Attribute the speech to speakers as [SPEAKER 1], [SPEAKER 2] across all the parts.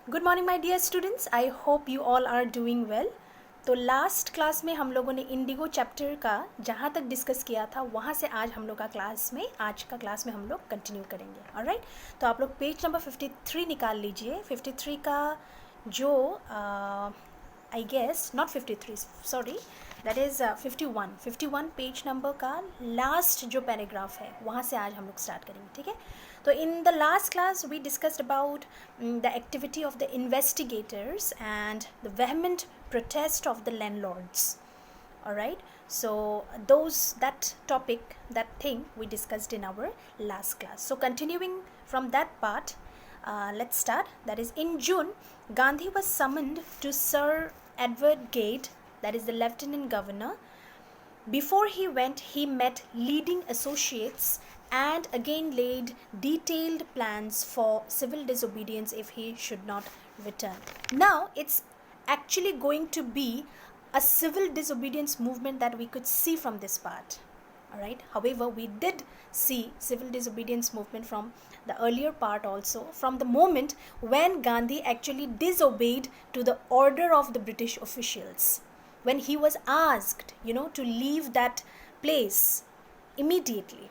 [SPEAKER 1] Good morning my dear students, I hope you all are doing well. तो last class में हम लोगों ने इंडिगो चैप्टर का जहाँ तक डिस्कस किया था वहाँ से आज हम लोग का आज का क्लास में हम लोग कंटिन्यू करेंगे। ऑलराइट, तो आप लोग पेज नंबर 53 निकाल लीजिए। 53 का जो I guess not 53, sorry, that is 51 page number का लास्ट जो पैराग्राफ है वहाँ से आज हम लोग स्टार्ट करेंगे। ठीक है, तो in the last class we discussed about the activity of the investigators and the vehement protest of the landlords. All right, so that topic, that thing we discussed in our last class. So continuing from that part, let's start. That is, in June, Gandhi was summoned to Sir Edward Gate, that is the lieutenant governor. Before he went, he met leading associates and again laid detailed plans for civil disobedience if he should not return. Now, it's actually going to be a civil disobedience movement that we could see from this part. Alright, however, we did see civil disobedience movement from the earlier part also, from the moment when Gandhi actually disobeyed to the order of the British officials. When he was asked, to leave that place immediately,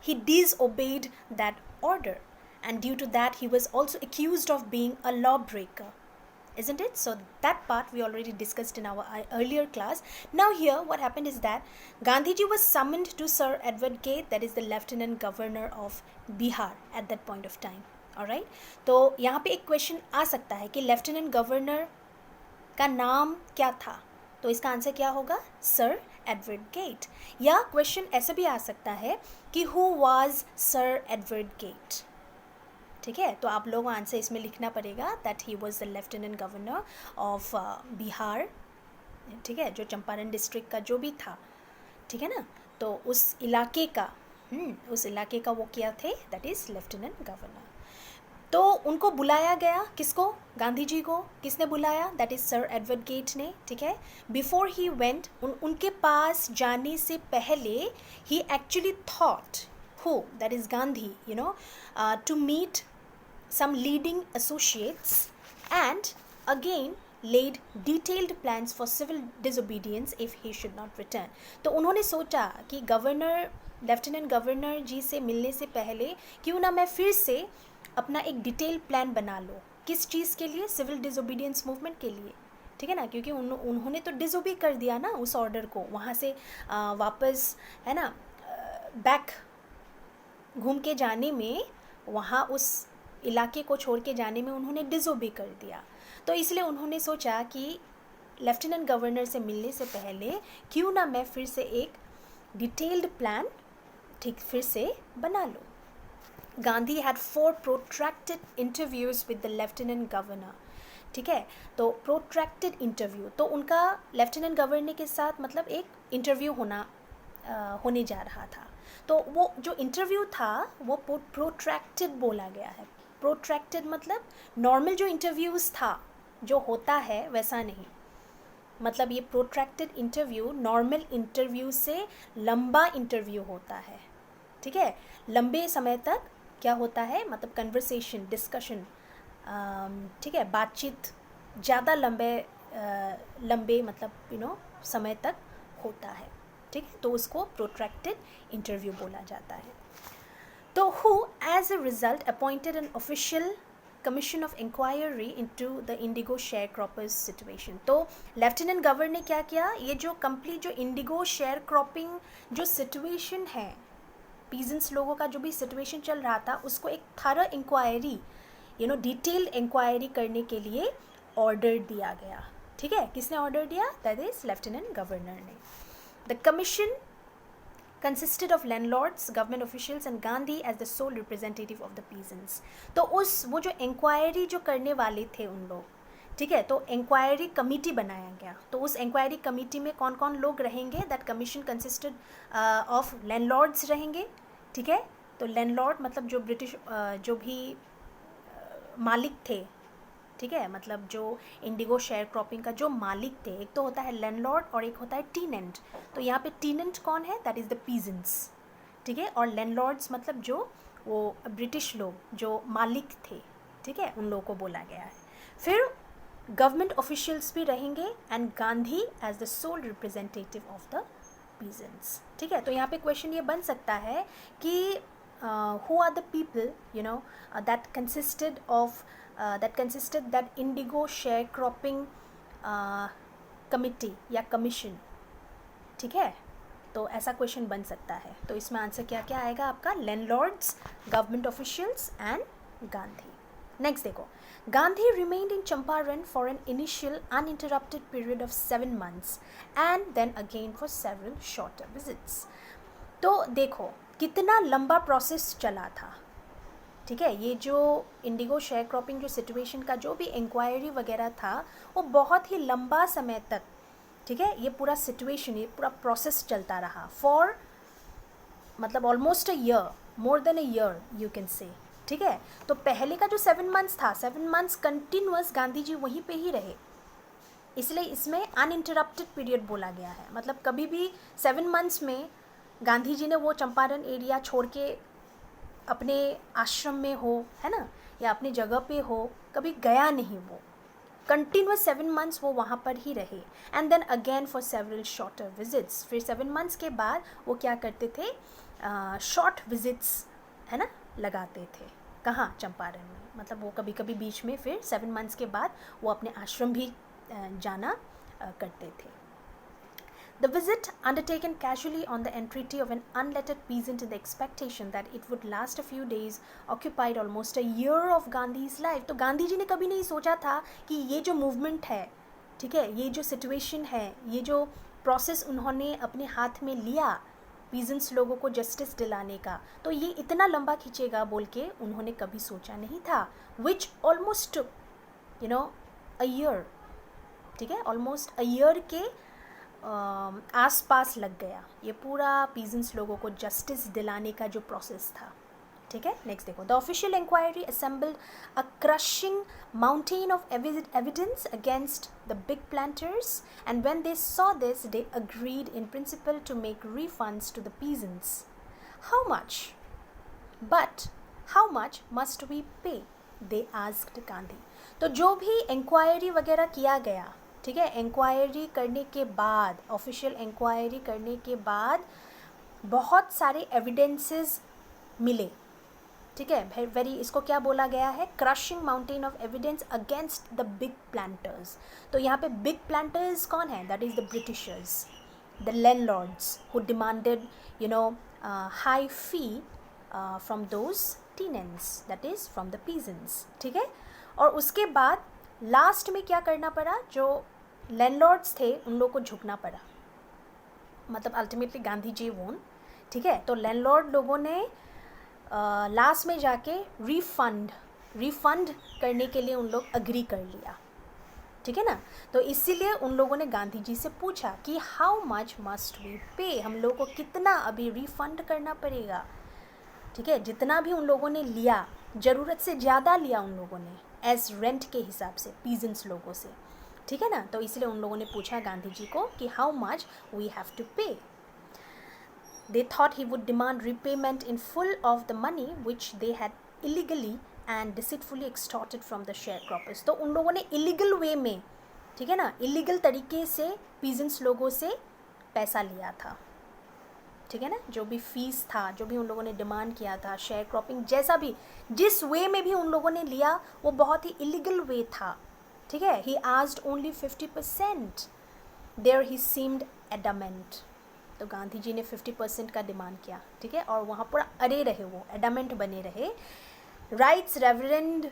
[SPEAKER 1] he disobeyed that order, and due to that he was also accused of being a lawbreaker, isn't it? So that part we already discussed in our earlier class. Now here what happened is that Gandhiji was summoned to Sir Edward Gate, that is the lieutenant governor of Bihar at that point of time. Alright, तो यहाँ पे एक question आ सकता है कि lieutenant governor का नाम क्या था, तो इसका आंसर क्या होगा? Sir Edward Gait. या क्वेश्चन ऐसे भी आ सकता है कि who was sir Edward Gait. ठीक है, तो आप लोगों को आंसर इसमें लिखना पड़ेगा that he was the lieutenant governor of Bihar. ठीक है, जो चंपारण डिस्ट्रिक्ट का जो भी था, ठीक है ना, तो उस इलाके का वो क्या थे, दैट इज़ लेफ्टिनेंट गवर्नर। तो उनको बुलाया गया, किसको? गांधी जी को। किसने बुलाया? That is sir Edward Gait ने। ठीक है, बिफोर ही वेंट, उनके पास जाने से पहले ही actually thought who, that is Gandhi, to meet some leading associates and again laid detailed plans for civil disobedience if he should not return. तो उन्होंने सोचा कि लेफ्टिनेंट गवर्नर जी से मिलने से पहले क्यों ना मैं फिर से अपना एक डिटेल प्लान बना लो। किस चीज़ के लिए? सिविल डिसोबीडियंस मूवमेंट के लिए। ठीक है ना, क्योंकि उन्होंने तो डिसोबी कर दिया ना उस ऑर्डर को, वहाँ से वापस, है ना, बैक घूम के जाने में, वहाँ उस इलाके को छोड़ के जाने में उन्होंने डिसोबे कर दिया। तो इसलिए उन्होंने सोचा कि लेफ्टिनेंट गवर्नर से मिलने से पहले क्यों ना मैं फिर से एक डिटेल्ड प्लान फिर से बना लूँ। Gandhi had 4 protracted interviews with the lieutenant governor. ठीक है, तो प्रोट्रैक्टेड इंटरव्यू, तो उनका लेफ्टिनेंट गवर्नर के साथ मतलब एक इंटरव्यू होने जा रहा था। तो वो जो इंटरव्यू था वो प्रोट्रैक्टेड बोला गया है। प्रोट्रैक्टेड मतलब नॉर्मल जो इंटरव्यूज़ था जो होता है वैसा नहीं, मतलब ये प्रोट्रैक्टेड इंटरव्यू नॉर्मल इंटरव्यू से लंबा इंटरव्यू होता है। ठीक है, लंबे समय तक क्या होता है, मतलब कन्वर्सेशन, डिस्कशन, ठीक है, बातचीत ज़्यादा लंबे मतलब समय तक होता है। ठीक है, तो उसको प्रोट्रैक्टेड इंटरव्यू बोला जाता है। तो who as a result appointed an official commission of inquiry into the indigo sharecroppers situation. तो लेफ्टिनेंट गवर्नर ने क्या किया, ये जो कंप्लीट जो इंडिगो शेयर क्रॉपिंग जो सिचुएशन है, पीजेंट्स लोगों का जो भी सिचुएशन चल रहा था, उसको एक थॉरो इंक्वायरी, डिटेल्ड इंक्वायरी करने के लिए ऑर्डर दिया गया। ठीक है, किसने ऑर्डर दिया? दैट इज लेफ्टिनेंट गवर्नर ने। The commission consisted of landlords, government officials and Gandhi as the sole representative of the peasants. तो वो जो इंक्वायरी जो करने वाले थे उन लोग, ठीक है, तो इंक्वायरी कमेटी बनाया गया। तो उस इंक्वायरी कमेटी में कौन कौन लोग रहेंगे? That commission consisted of landlords रहेंगे। ठीक है, तो लैंडलॉर्ड मतलब जो ब्रिटिश जो भी मालिक थे, ठीक है, मतलब जो इंडिगो शेयर क्रॉपिंग का जो मालिक थे, एक तो होता है लैंडलॉर्ड और एक होता है टीनेंट। तो यहाँ पे टीनेंट कौन है? That is the peasants. ठीक है, और लैंडलॉर्ड्स मतलब जो वो ब्रिटिश लोग जो मालिक थे, ठीक है, उन लोगों को बोला गया है। फिर गवर्नमेंट ऑफिशियल्स भी रहेंगे and Gandhi as the sole representative of the peasants. ठीक है, तो यहाँ पे क्वेश्चन ये बन सकता है कि who are the people you know that consisted that indigo sharecropping committee या कमीशन। ठीक है, तो ऐसा क्वेश्चन बन सकता है। तो इसमें आंसर क्या क्या आएगा आपका, landlords, government officials and Gandhi. Next देखो, Gandhi remained in Champaran for an initial uninterrupted period of 7 months and then again for several shorter visits. तो देखो कितना लंबा प्रोसेस चला था। ठीक है, ये जो इंडिगो शेयर क्रॉपिंग जो सिचुएशन का जो भी इंक्वायरी वगैरह था वो बहुत ही लंबा समय तक, ठीक है, ये पूरा सिचुएशन, ये पूरा प्रोसेस चलता रहा फॉर मतलब almost a year, more than a year you can say. ठीक है, तो पहले का जो 7 months था, 7 months कंटिन्यूअस गांधी जी वहीं पे ही रहे, इसलिए इसमें अनइंटरप्टेड पीरियड बोला गया है। मतलब कभी भी 7 months में गांधी जी ने वो चंपारण एरिया छोड़ के अपने आश्रम में हो, है ना, या अपनी जगह पे हो, कभी गया नहीं, वो कंटिन्यूस 7 months वो वहाँ पर ही रहे। And then again for several shorter visits, फिर 7 months के बाद वो क्या करते थे, शॉर्ट विजिट्स, है ना, लगाते थे। कहाँ, चंपारण में। मतलब वो कभी कभी बीच में फिर 7 months के बाद वो अपने आश्रम भी जाना करते थे। The visit, undertaken casually on the entreaty of an unlettered peasant in the expectation that it would last a few days, occupied almost a year of Gandhi's life. तो गांधी जी ने कभी नहीं सोचा था कि ये जो मूवमेंट है, ठीक है, ये जो सिचुएशन है, ये जो प्रोसेस उन्होंने अपने हाथ में लिया पीजेंट्स लोगों को जस्टिस दिलाने का, तो ये इतना लंबा खींचेगा बोल के उन्होंने कभी सोचा नहीं था। विच almost you know a year, ठीक है, ऑलमोस्ट अ ईयर के आसपास लग गया ये पूरा पीजेंट्स लोगों को जस्टिस दिलाने का जो प्रोसेस था। ठीक है, नेक्स्ट देखो, the official inquiry assembled a crushing mountain of evidence against the big planters and when they saw this they agreed in principle to make refunds to the peasants. How much, but how much must we pay, they asked Gandhi. तो जो भी inquiry वगैरह किया गया, ठीक है, inquiry करने के बाद, ऑफिशियल इंक्वायरी करने के बाद बहुत सारे एविडेंसेस मिले। ठीक है, वेरी, इसको क्या बोला गया है, crushing mountain of evidence against the big planters. तो यहाँ पे बिग प्लांटर्स कौन है, that is the Britishers, the landlords who demanded you know high fee from those tenants, that is from the peasants. ठीक है, और उसके बाद लास्ट में क्या करना पड़ा, जो लैंडलॉर्ड्स थे उन लोगों को झुकना पड़ा, मतलब अल्टीमेटली गांधी जी वोन। ठीक है, तो लैंडलॉर्ड लोगों ने लास्ट में जाके रिफंड करने के लिए उन लोग अग्री कर लिया। ठीक है ना, तो इसीलिए उन लोगों ने गांधी जी से पूछा कि हाउ मच मस्ट वी पे, हम लोग को कितना अभी रिफंड करना पड़ेगा। ठीक है, जितना भी उन लोगों ने लिया, ज़रूरत से ज़्यादा लिया उन लोगों ने एज रेंट के हिसाब से पीजेंट्स लोगों से। ठीक है ना, तो इसलिए उन लोगों ने पूछा गांधी जी को कि how much we have to pay. They thought he would demand repayment in full of the money which they had illegally and deceitfully extorted from the sharecroppers. तो उन लोगों ने इलीगल वे में, ठीक है ना, इलीगल तरीके से पीजेंट्स लोगों से पैसा लिया था। ठीक है ना, जो भी फीस था, जो भी उन लोगों ने डिमांड किया था, शेयर क्रॉपिंग जैसा भी, जिस वे में भी उन लोगों ने लिया वो बहुत ही इलीगल वे था। ठीक है, he asked only 50%, there he seemed adamant. तो गांधी जी ने 50% का डिमांड किया। ठीक है, और वहाँ पूरा अड़े रहे, वो एडामेंट बने रहे। Rights reverend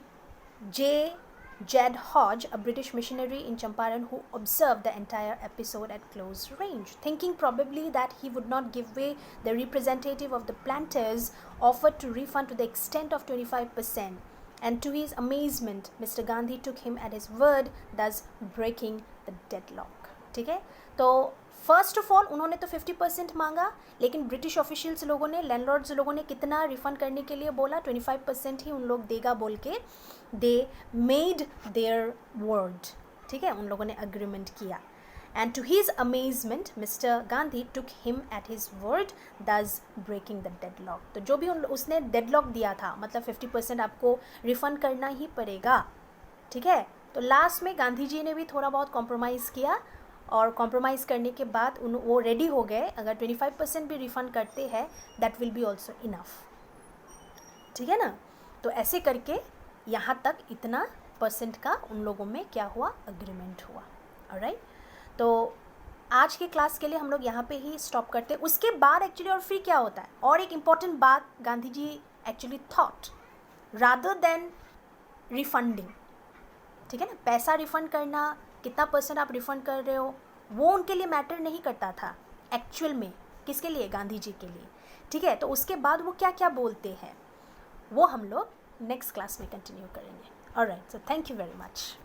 [SPEAKER 1] J Jed Hodge, a British missionary in Champaran who observed the entire episode at close range. Thinking probably that he would not give way, the representative of the planters offered to refund to the extent of 25%. And to his amazement, Mr. Gandhi took him at his word, thus breaking the deadlock. ठीक है, तो first of all उन्होंने तो 50% मांगा, लेकिन British officials लोगों ने, landlords लोगों ने कितना रिफंड करने के लिए बोला, 25% ही उन लोग देगा बोल के दे मेड देयर वर्ड। ठीक है, उन लोगों ने अग्रीमेंट किया। And to his amazement, Mr. Gandhi took him at his word, thus breaking the deadlock. तो जो भी उसने deadlock दिया था, मतलब 50% आपको रिफंड करना ही पड़ेगा, ठीक है. तो लास्ट में गांधी जी ने भी थोड़ा बहुत कॉम्प्रोमाइज़ किया, और कॉम्प्रोमाइज़ करने के बाद वो रेडी हो गए. अगर 25% भी रिफ़ंड करते हैं, that will be also enough, ठीक है ना. तो ऐसे करके यहाँ तक इतना परसेंट का उन लोगों में क्या हुआ, अग्रीमेंट हुआ. ऑलराइट. तो आज के क्लास के लिए हम लोग यहाँ पे ही स्टॉप करते हैं. उसके बाद एक्चुअली और फिर क्या होता है, और एक इम्पॉर्टेंट बात Gandhi ji actually thought, rather than refunding, ठीक है ना, पैसा रिफ़ंड करना, कितना परसेंट आप रिफ़ंड कर रहे हो, वो उनके लिए मैटर नहीं करता था एक्चुअल में. किसके लिए, गांधी जी के लिए, ठीक है. तो उसके बाद वो क्या क्या बोलते हैं वो हम लोग नेक्स्ट क्लास में कंटिन्यू करेंगे. Alright, so thank you very much.